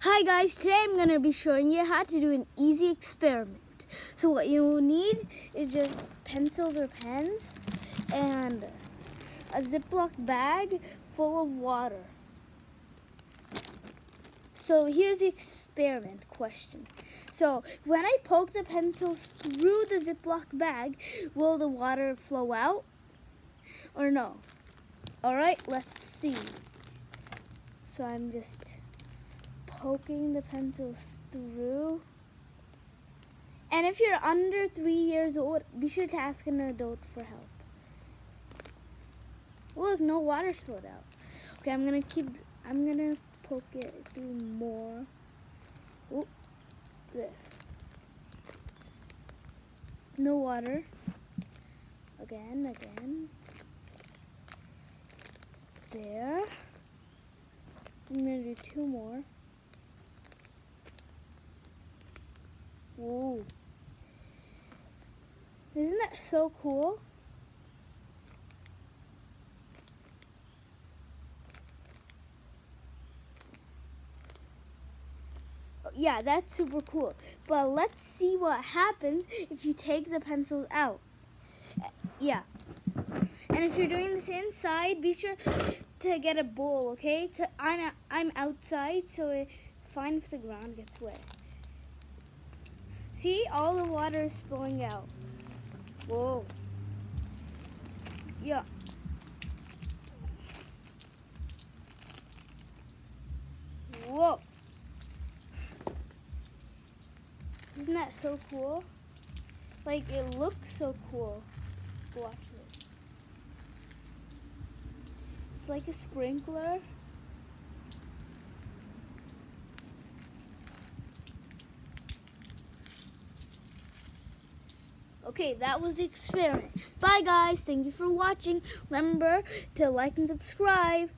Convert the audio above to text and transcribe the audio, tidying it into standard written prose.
Hi guys, today I'm going to be showing you how to do an easy experiment. So what you will need is just pencils or pens and a Ziploc bag full of water. So here's the experiment question. So when I poke the pencils through the Ziploc bag, will the water flow out or no? Alright, let's see. So I'm just poking the pencils through. And if you're under 3 years old, be sure to ask an adult for help. Look, no water spilled out. Okay, I'm gonna poke it through more. Oop, there. No water. Again. There. I'm gonna do 2 more. Whoa. Isn't that so cool? Yeah, that's super cool. But let's see what happens if you take the pencils out. Yeah. And if you're doing this inside, be sure to get a bowl, okay? 'Cause I'm outside, so it's fine if the ground gets wet. See, all the water is spilling out. Whoa. Yeah. Whoa. Isn't that so cool? Like, it looks so cool. Watch this. It's like a sprinkler. Okay, that was the experiment. Bye guys, thank you for watching. Remember to like and subscribe.